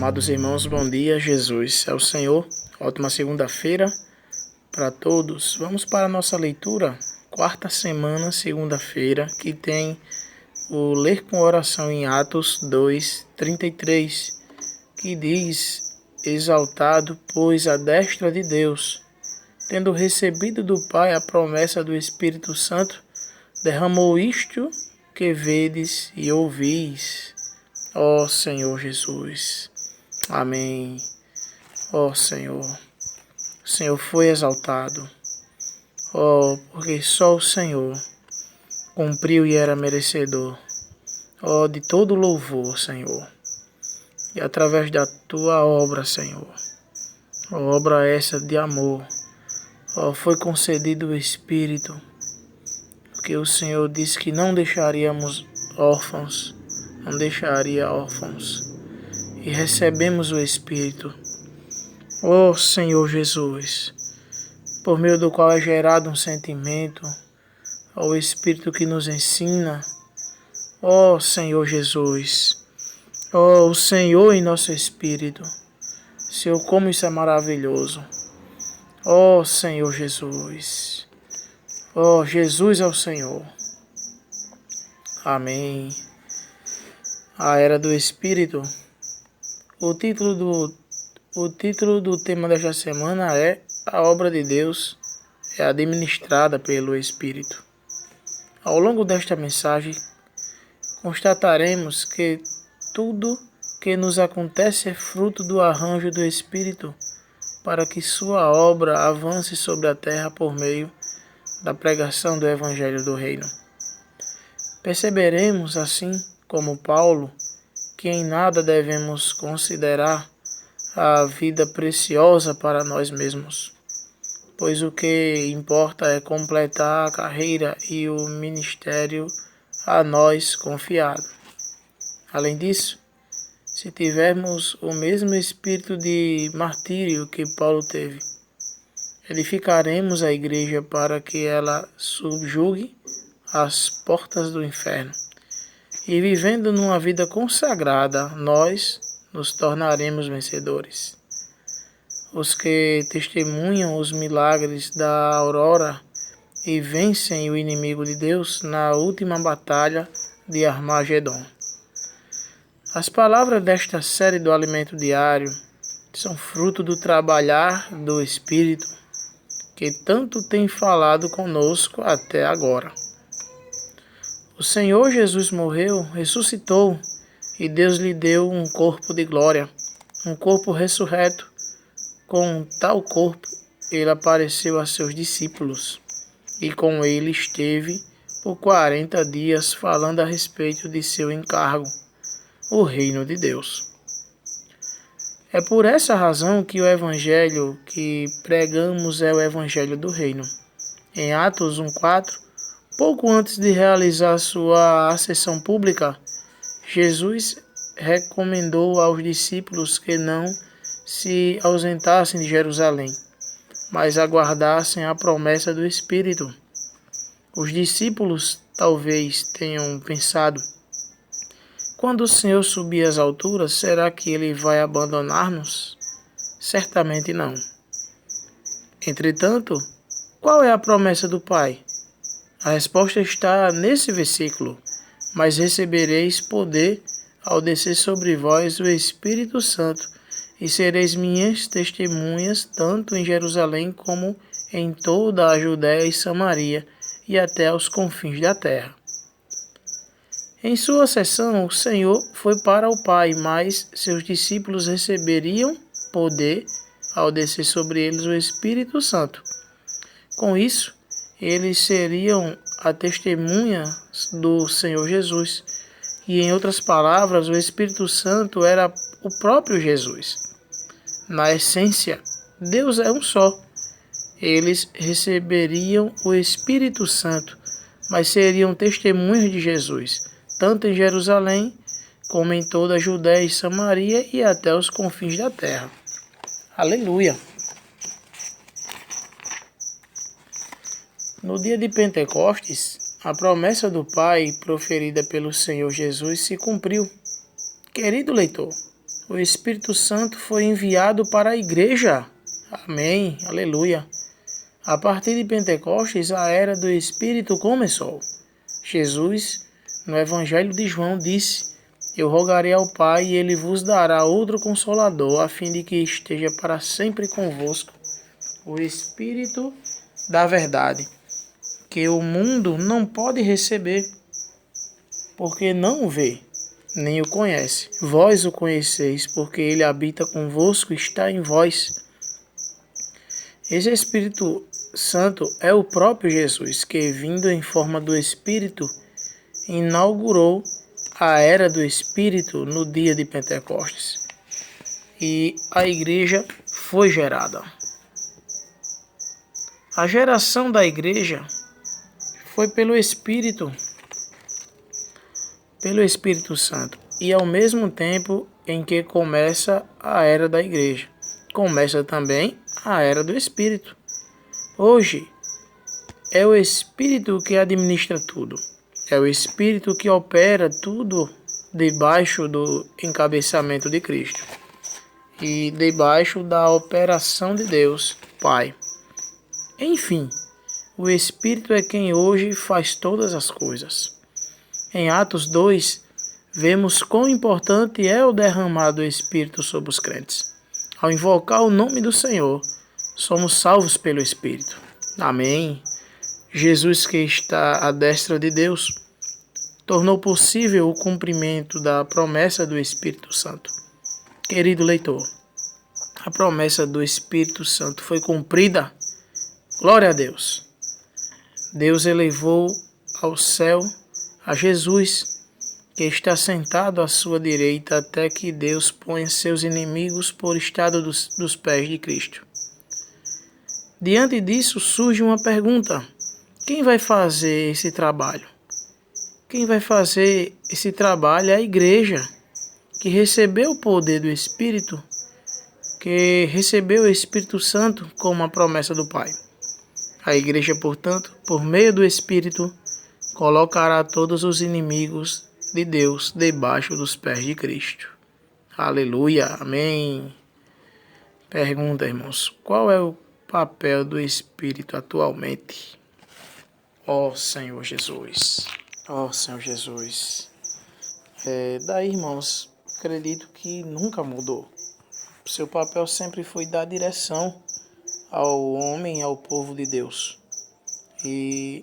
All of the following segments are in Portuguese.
Amados irmãos, bom dia, Jesus é o Senhor. Ótima segunda-feira para todos. Vamos para a nossa leitura, quarta semana, segunda-feira, que tem o Ler com Oração em Atos 2:33, que diz: Exaltado, pois, à destra de Deus, tendo recebido do Pai a promessa do Espírito Santo, derramou isto que vedes e ouvis. Ó Senhor Jesus. Amém. Ó Senhor. O Senhor foi exaltado. Ó, porque só o Senhor cumpriu e era merecedor. Ó, de todo louvor, Senhor. E através da tua obra, Senhor. Ó, obra essa de amor. Ó, foi concedido o Espírito. Porque o Senhor disse que não deixaríamos órfãos. Não deixaria órfãos. E recebemos o Espírito. Ó Senhor Jesus, por meio do qual é gerado um sentimento, ó o Espírito que nos ensina, ó Senhor Jesus, ó o Senhor em nosso Espírito. Senhor, como isso é maravilhoso. Ó Senhor Jesus, ó Jesus é o Senhor. Amém. A era do Espírito. O título do tema desta semana é A obra de Deus é administrada pelo Espírito. Ao longo desta mensagem, constataremos que tudo que nos acontece é fruto do arranjo do Espírito para que sua obra avance sobre a terra por meio da pregação do Evangelho do Reino. Perceberemos, assim como Paulo, que em nada devemos considerar a vida preciosa para nós mesmos, pois o que importa é completar a carreira e o ministério a nós confiado. Além disso, se tivermos o mesmo espírito de martírio que Paulo teve, edificaremos a igreja para que ela subjugue as portas do inferno. E vivendo numa vida consagrada, nós nos tornaremos vencedores. Os que testemunham os milagres da aurora e vencem o inimigo de Deus na última batalha de Armagedon. As palavras desta série do Alimento Diário são fruto do trabalhar do Espírito que tanto tem falado conosco até agora. O Senhor Jesus morreu, ressuscitou, e Deus lhe deu um corpo de glória, um corpo ressurreto. Com tal corpo, ele apareceu a seus discípulos, e com ele esteve por 40 dias falando a respeito de seu encargo, o reino de Deus. É por essa razão que o evangelho que pregamos é o evangelho do reino. Em Atos 1:4, pouco antes de realizar sua ascensão pública, Jesus recomendou aos discípulos que não se ausentassem de Jerusalém, mas aguardassem a promessa do Espírito. Os discípulos talvez tenham pensado: quando o Senhor subir às alturas, será que ele vai abandonar-nos? Certamente não. Entretanto, qual é a promessa do Pai? A resposta está nesse versículo: mas recebereis poder ao descer sobre vós o Espírito Santo, e sereis minhas testemunhas tanto em Jerusalém como em toda a Judéia e Samaria e até aos confins da terra. Em sua ascensão, o Senhor foi para o Pai, mas seus discípulos receberiam poder ao descer sobre eles o Espírito Santo. Com isso, eles seriam a testemunha do Senhor Jesus. E, em outras palavras, o Espírito Santo era o próprio Jesus. Na essência, Deus é um só. Eles receberiam o Espírito Santo, mas seriam testemunhas de Jesus, tanto em Jerusalém, como em toda a Judéia e Samaria e até os confins da terra. Aleluia! No dia de Pentecostes, a promessa do Pai proferida pelo Senhor Jesus se cumpriu. Querido leitor, O Espírito Santo foi enviado para a igreja. Amém. Aleluia. A partir de Pentecostes, a era do Espírito começou. Jesus, no Evangelho de João, disse: Eu rogarei ao Pai e ele vos dará outro Consolador, a fim de que esteja para sempre convosco, o Espírito da verdade, que o mundo não pode receber, porque não o vê, nem o conhece. Vós o conheceis, porque ele habita convosco e está em vós. Esse Espírito Santo é o próprio Jesus, que, vindo em forma do Espírito, inaugurou a era do Espírito no dia de Pentecostes. E a igreja foi gerada. A geração da igreja foi pelo Espírito Santo. E ao mesmo tempo em que começa a era da igreja, começa também a era do Espírito. Hoje é o Espírito que administra tudo. É o Espírito que opera tudo debaixo do encabeçamento de Cristo e debaixo da operação de Deus, Pai. Enfim, o Espírito é quem hoje faz todas as coisas. Em Atos 2, vemos quão importante é o derramar do Espírito sobre os crentes. Ao invocar o nome do Senhor, somos salvos pelo Espírito. Amém. Jesus, que está à destra de Deus, tornou possível o cumprimento da promessa do Espírito Santo. Querido leitor, a promessa do Espírito Santo foi cumprida. Glória a Deus. Deus elevou ao céu a Jesus, que está sentado à sua direita, até que Deus ponha seus inimigos por estrado dos pés de Cristo. Diante disso surge uma pergunta: quem vai fazer esse trabalho? Quem vai fazer esse trabalho é a igreja, que recebeu o poder do Espírito, que recebeu o Espírito Santo como a promessa do Pai. A igreja, portanto, por meio do Espírito, colocará todos os inimigos de Deus debaixo dos pés de Cristo. Aleluia, amém. Pergunta, irmãos, qual é o papel do Espírito atualmente? Ó Senhor Jesus, ó Senhor Jesus. Daí, irmãos, acredito que nunca mudou. Seu papel sempre foi dar direção ao homem, ao povo de Deus. E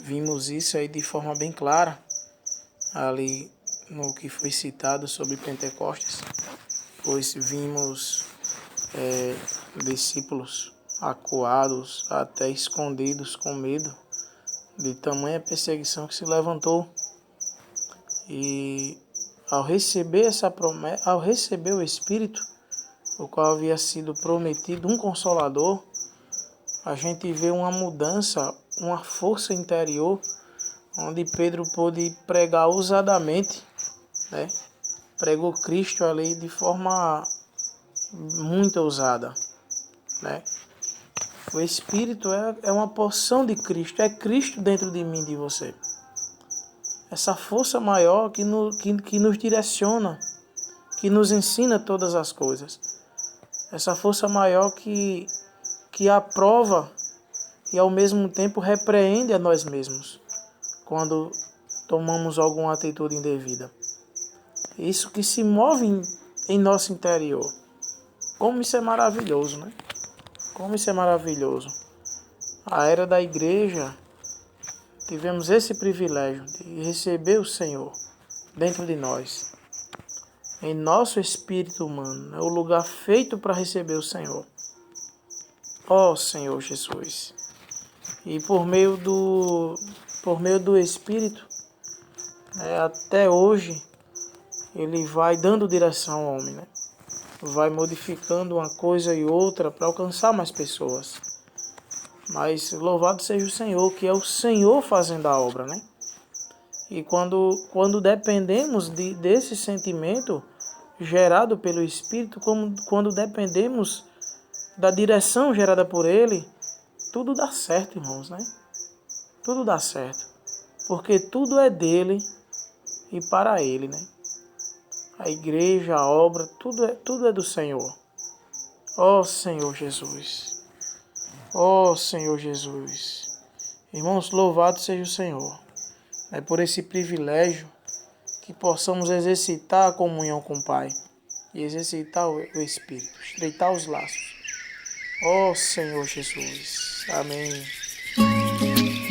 vimos isso aí de forma bem clara, ali no que foi citado sobre Pentecostes, pois vimos discípulos acuados, até escondidos com medo de tamanha perseguição que se levantou. E ao receber essa promessa, ao receber o Espírito, o qual havia sido prometido um Consolador, a gente vê uma mudança, uma força interior, onde Pedro pôde pregar ousadamente, né? Pregou Cristo ali de forma muito ousada, né? O Espírito é uma porção de Cristo, é Cristo dentro de mim e de você. Essa força maior que nos direciona, que nos ensina todas as coisas. Essa força maior que aprova e ao mesmo tempo repreende a nós mesmos quando tomamos alguma atitude indevida. Isso que se move em nosso interior. Como isso é maravilhoso, né? Como isso é maravilhoso. A era da igreja, tivemos esse privilégio de receber o Senhor dentro de nós. Em nosso espírito humano, é o lugar feito para receber o Senhor. Ó Senhor Jesus. E por meio do Espírito, até hoje, ele vai dando direção ao homem, né? Vai modificando uma coisa e outra para alcançar mais pessoas. Mas louvado seja o Senhor, que é o Senhor fazendo a obra, né? E quando dependemos desse sentimento gerado pelo Espírito, quando dependemos da direção gerada por Ele, tudo dá certo, irmãos, né? Tudo dá certo. Porque tudo é dele e para Ele, né? a igreja, a obra, tudo é do Senhor. Ó Senhor Jesus. Ó Senhor Jesus. Irmãos, louvado seja o Senhor. É por esse privilégio que possamos exercitar a comunhão com o Pai e exercitar o Espírito, estreitar os laços. Ó Senhor Jesus. Amém.